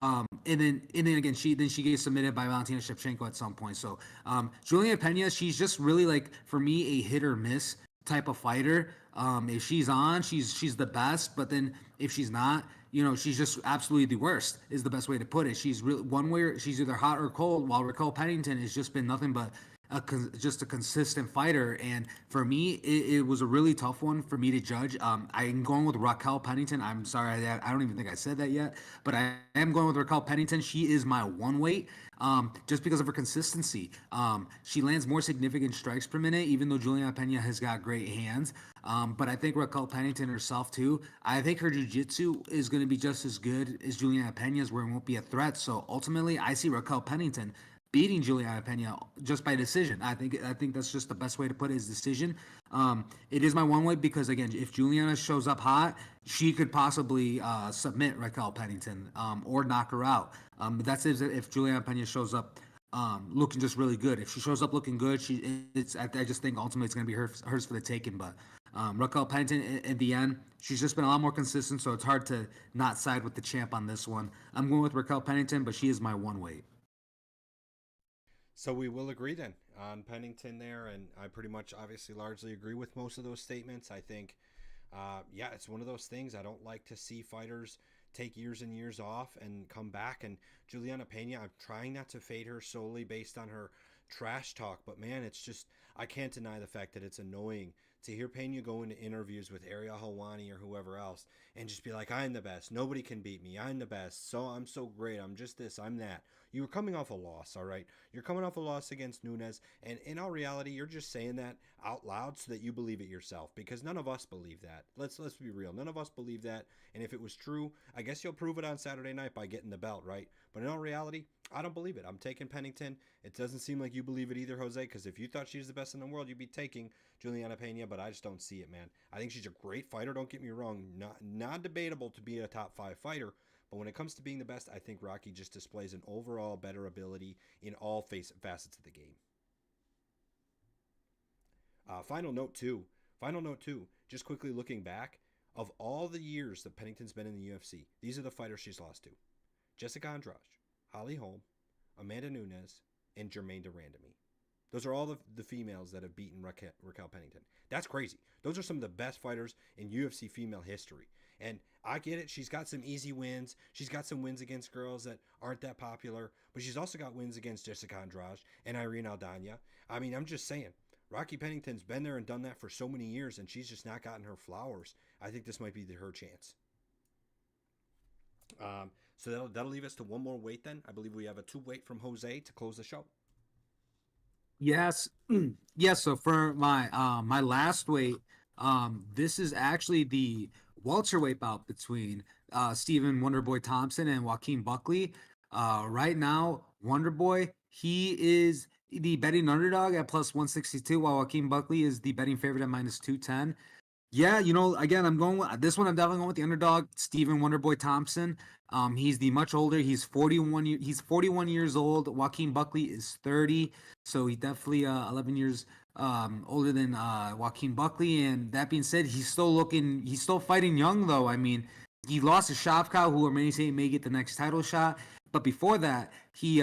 Speaker 2: and then again, she gets submitted by Valentina Shevchenko at some point. So Juliana Pena, she's just really, like, for me, a hit or miss type of fighter. If she's on, she's the best, but then if she's not, she's just absolutely the worst, is the best way to put it. She's really one way, she's either hot or cold, while Raquel Pennington has just been nothing but just a consistent fighter. And for me, it was a really tough one for me to judge. I'm going with Raquel Pennington. I'm sorry, I don't even think I said that yet, but I am going with Raquel Pennington. She is my one weight, just because of her consistency. She lands more significant strikes per minute, even though Juliana Pena has got great hands. But I think Raquel Pennington herself too, I think her jiu-jitsu is going to be just as good as Juliana Pena's, where it won't be a threat. So ultimately, I see Raquel Pennington beating Juliana Pena just by decision. I think that's just the best way to put it, is decision. It is my one way because, again, if Juliana shows up hot, she could possibly submit Raquel Pennington or knock her out. But that's if Juliana Pena shows up looking just really good. If she shows up looking good, I just think ultimately it's going to be hers for the taking. But Raquel Pennington, at the end, she's just been a lot more consistent, so it's hard to not side with the champ on this one. I'm going with Raquel Pennington, but she is my one weight.
Speaker 1: So we will agree then on Pennington there, and I pretty much obviously largely agree with most of those statements. I think, yeah, it's one of those things. I don't like to see fighters take years and years off and come back. And Juliana Pena, I'm trying not to fade her solely based on her trash talk, but man, it's just, I can't deny the fact that it's annoying to hear Pena go into interviews with Ariel Helwani or whoever else and just be like, I'm the best. Nobody can beat me. I'm the best. So I'm so great. I'm just this. I'm that. You were coming off a loss, all right? You're coming off a loss against Nunes, and in all reality, you're just saying that out loud so that you believe it yourself, because none of us believe that. Let's be real. None of us believe that, and if it was true, I guess you'll prove it on Saturday night by getting the belt, right? But in all reality, I don't believe it. I'm taking Pennington. It doesn't seem like you believe it either, Jose, because if you thought she was the best in the world, you'd be taking Juliana Pena, but I just don't see it, man. I think she's a great fighter, don't get me wrong. Not debatable to be a top 5 fighter, but when it comes to being the best, I think Rocky just displays an overall better ability in all facets of the game. Final note two. Just quickly looking back, of all the years that Pennington's been in the UFC, these are the fighters she's lost to: Jessica Andrade, Holly Holm, Amanda Nunes, and Germaine de Randamie. Those are all the females that have beaten Raquel Pennington. That's crazy. Those are some of the best fighters in UFC female history. And I get it. She's got some easy wins. She's got some wins against girls that aren't that popular. But she's also got wins against Jessica Andrade and Irene Aldana. I mean, I'm just saying. Rocky Pennington's been there and done that for so many years, and she's just not gotten her flowers. I think this might be her chance. So that'll leave us to one more weight then. I believe we have a 2 weight from Jose to close the show.
Speaker 2: Yes, yes. So for my last weight, this is actually the welterweight bout between Stephen Wonderboy Thompson and Joaquin Buckley. Right now, Wonderboy, he is the betting underdog at plus 162, while Joaquin Buckley is the betting favorite at minus 210. Yeah, again, I'm going with this one. I'm definitely going with the underdog, Stephen Wonderboy Thompson. He's the much older. He's 41. He's 41 years old. Joaquin Buckley is 30, so he definitely 11 years older than Joaquin Buckley. And that being said, he's still fighting young though. I mean, he lost to Shavkat, who many say may get the next title shot. But before that, he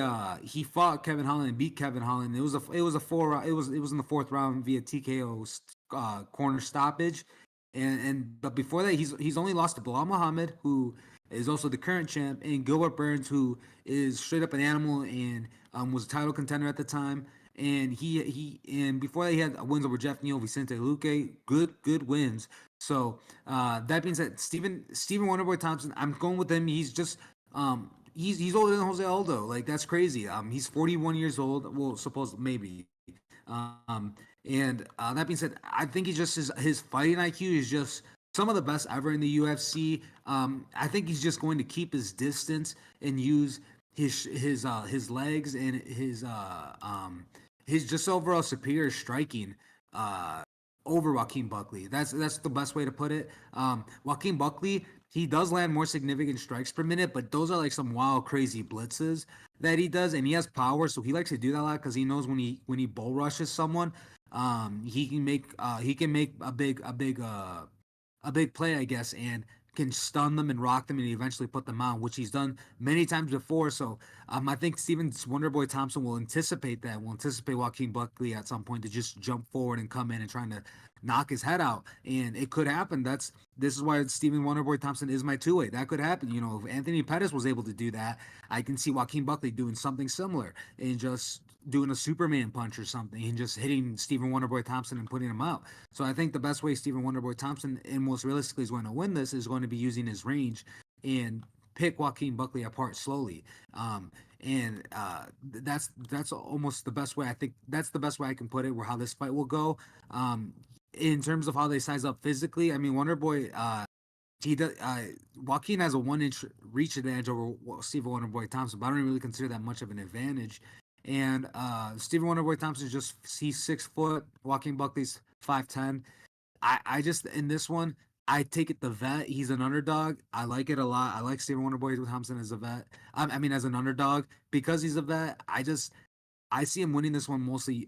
Speaker 2: fought Kevin Holland and beat Kevin Holland. It was in the 4th round via TKO corner stoppage. But before that, he's only lost to Bilal Muhammad, who is also the current champ, and Gilbert Burns, who is straight up an animal and was a title contender at the time. And and before that, he had wins over Jeff Neal, Vicente Luque, good wins. So that being said, Stephen Wonderboy Thompson, I'm going with him. He's just he's older than Jose Aldo. Like, that's crazy. He's 41 years old. Well, suppose maybe And that being said, I think he's just his fighting IQ is just some of the best ever in the UFC. I think he's just going to keep his distance and use his legs and his just overall superior striking over Joaquin Buckley. That's the best way to put it. Joaquin Buckley, he does land more significant strikes per minute, but those are like some wild, crazy blitzes that he does, and he has power, so he likes to do that a lot because he knows when he bull rushes someone, he can make a big play, I guess, and can stun them and rock them and eventually put them out, which he's done many times before. So I think Steven Wonderboy Thompson will anticipate that, will anticipate Joaquin Buckley at some point to just jump forward and come in and trying to knock his head out. And it could happen. This is why Steven Wonderboy Thompson is my two-way. That could happen. You know, if Anthony Pettis was able to do that, I can see Joaquin Buckley doing something similar and just doing a Superman punch or something and just hitting Stephen Wonderboy Thompson and putting him out. So I think the best way Stephen Wonderboy Thompson and most realistically is going to win this is going to be using his range and pick Joaquin Buckley apart slowly. And that's almost the best way. I think that's the best way I can put it. Where how this fight will go. In terms of how they size up physically, I mean Wonderboy. He does. Joaquin has a 1 inch reach advantage over Stephen Wonderboy Thompson, but I don't really consider that much of an advantage. And Stephen Wonderboy Thompson he's 6 foot. Joaquin Buckley's 5'10". I just in this one I take it the vet. He's an underdog. I like it a lot. I like Stephen Wonderboy Thompson as a vet. I mean as an underdog because he's a vet. I see him winning this one mostly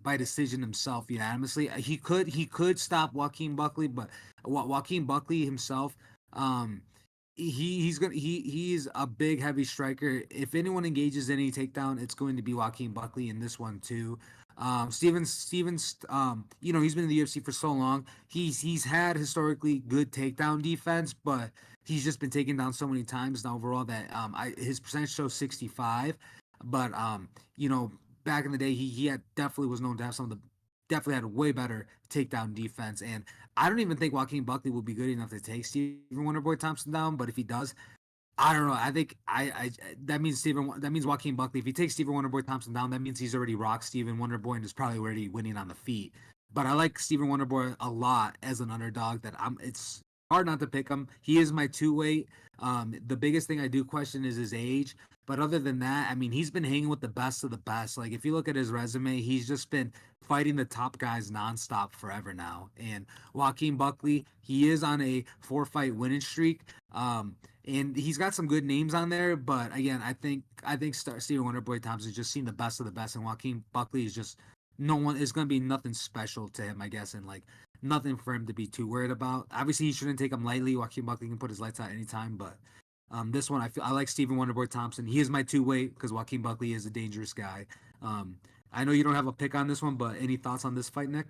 Speaker 2: by decision himself, unanimously. He could stop Joaquin Buckley, but Joaquin Buckley himself, he's a big heavy striker. If anyone engages any takedown, it's going to be Joaquin Buckley in this one too. Stevens, he's been in the UFC for so long. He's had historically good takedown defense, but he's just been taken down so many times now overall that his percentage shows 65. But back in the day, he had definitely was known to have some of the definitely had a way better takedown defense. And I don't even think Joaquin Buckley will be good enough to take Stephen Wonderboy Thompson down. But if he does, I don't know. I think that means Joaquin Buckley. If he takes Stephen Wonderboy Thompson down, that means he's already rocked Stephen Wonderboy and is probably already winning on the feet. But I like Stephen Wonderboy a lot as an underdog. It's hard not to pick him. He is my two weight. The biggest thing I do question is his age. But other than that, I mean, he's been hanging with the best of the best. Like, if you look at his resume, he's just been fighting the top guys nonstop forever now. And Joaquin Buckley, he is on a 4-fight winning streak. And he's got some good names on there. But again, I think Stephen Wonderboy Thompson's just seen the best of the best. And Joaquin Buckley is just no one is going to be nothing special to him, I guess. And like, nothing for him to be too worried about. Obviously, he shouldn't take him lightly. Joaquin Buckley can put his lights out anytime, but this one I like Stephen Wonderboy Thompson. He is my two weight because Joaquin Buckley is a dangerous guy. I know you don't have a pick on this one, but any thoughts on this fight, Nick?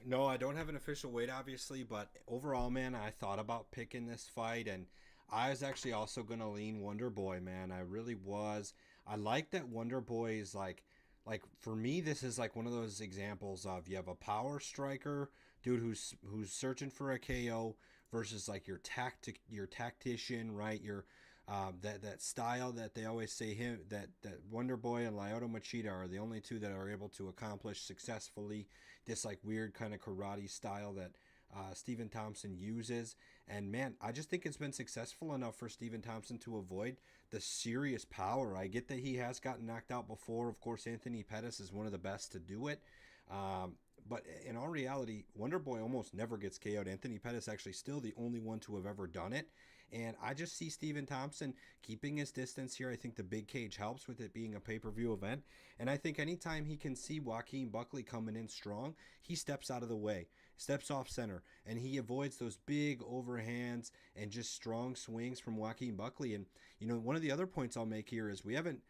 Speaker 1: No, I don't have an official weight, obviously, but overall, man, I thought about picking this fight, and I was actually also gonna lean Wonder Boy, man. I really was. I like that Wonder Boy is like for me, this is like one of those examples of you have a power striker, dude, who's searching for a KO versus like your tactician, right? Your that style that they always say him that Wonder Boy and Lyoto Machida are the only two that are able to accomplish successfully this like weird kind of karate style that Stephen Thompson uses. And man, I just think it's been successful enough for Stephen Thompson to avoid the serious power. I get that he has gotten knocked out before. Of course, Anthony Pettis is one of the best to do it. But in all reality, Wonder Boy almost never gets KO'd. Anthony Pettis actually still the only one to have ever done it. And I just see Stephen Thompson keeping his distance here. I think the big cage helps with it being a pay-per-view event. And I think anytime he can see Joaquin Buckley coming in strong, he steps out of the way, steps off center, and he avoids those big overhands and just strong swings from Joaquin Buckley. And, one of the other points I'll make here is we haven't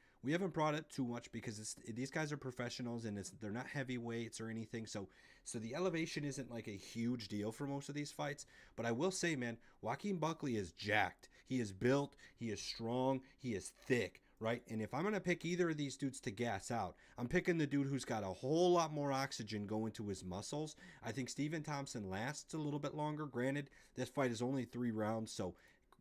Speaker 1: brought it too much because these guys are professionals and they're not heavyweights or anything. So the elevation isn't like a huge deal for most of these fights. But I will say, man, Joaquin Buckley is jacked. He is built. He is strong. He is thick, right? And if I'm going to pick either of these dudes to gas out, I'm picking the dude who's got a whole lot more oxygen going to his muscles. I think Stephen Thompson lasts a little bit longer. Granted, this fight is only 3 rounds, so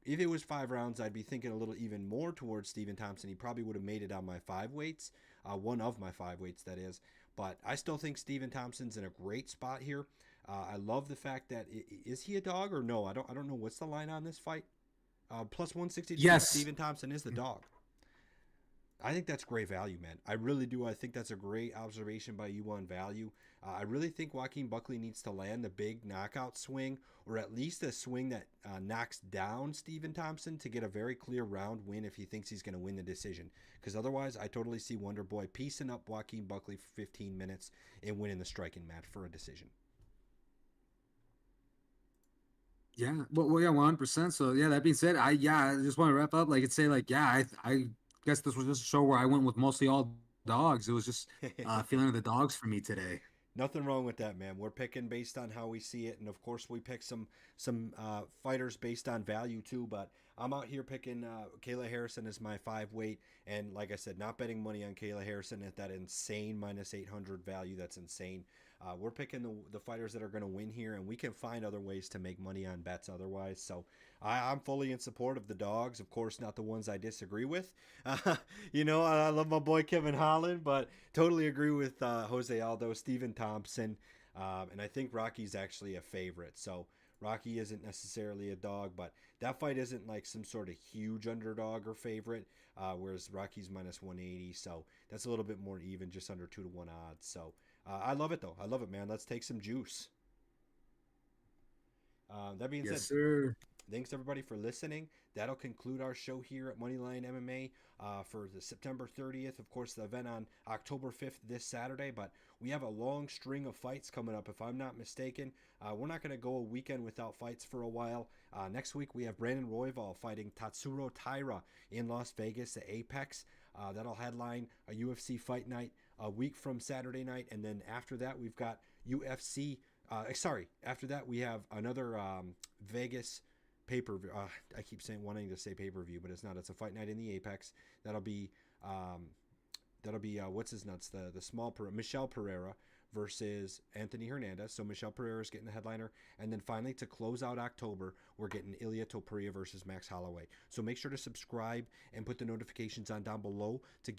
Speaker 1: if it was 5 rounds, I'd be thinking a little even more towards Stephen Thompson. He probably would have made it on my 5 weights. one of my 5 weights, that is. But I still think Stephen Thompson's in a great spot here. I love the fact that is he a dog or no? I don't know what's the line on this fight. Plus 162.
Speaker 2: Yes.
Speaker 1: Stephen Thompson is the dog. I think that's great value, man. I really do. I think that's a great observation by you on value. I really think Joaquin Buckley needs to land the big knockout swing, or at least a swing that knocks down Stephen Thompson to get a very clear round win if he thinks he's going to win the decision. Because otherwise, I totally see Wonder Boy piecing up Joaquin Buckley for 15 minutes and winning the striking match for a decision.
Speaker 2: Yeah, well, yeah, 100%. So yeah, that being said, I just want to wrap up. Like, say, like, yeah, I guess this was just a show where I went with mostly all dogs. It was just feeling of the dogs for me today.
Speaker 1: Nothing wrong with that, man. We're picking based on how we see it, and of course, we pick some fighters based on value too. But I'm out here picking Kayla Harrison as my 5 weight, and like I said, not betting money on Kayla Harrison at that insane minus 800 value. That's insane. We're picking the fighters that are going to win here, and we can find other ways to make money on bets otherwise. So I'm fully in support of the dogs. Of course, not the ones I disagree with. I love my boy Kevin Holland, but totally agree with Jose Aldo, Stephen Thompson, and I think Rocky's actually a favorite. So Rocky isn't necessarily a dog, but that fight isn't like some sort of huge underdog or favorite, whereas Rocky's minus 180. So that's a little bit more even, just under 2-1 odds. So I love it, though. I love it, man. Let's take some juice. That being said,
Speaker 2: Yes, sir.
Speaker 1: thanks everybody for listening. That'll conclude our show here at Moneyline MMA for the September 30th. Of course, the event on October 5th this Saturday, but we have a long string of fights coming up. If I'm not mistaken, we're not going to go a weekend without fights for a while. Next week, we have Brandon Royval fighting Tatsuro Taira in Las Vegas at Apex. That'll headline a UFC fight night a week from Saturday night, and then after that, we've got UFC. After that, we have another Vegas pay-per-view. I keep wanting to say pay-per-view, but it's not. It's a fight night in the Apex. That'll be what's his nuts, the small Michel Pereira versus Anthony Hernandez. So Michel Pereira is getting the headliner, and then finally to close out October, we're getting Ilia Topuria versus Max Holloway. So make sure to subscribe and put the notifications on down below to get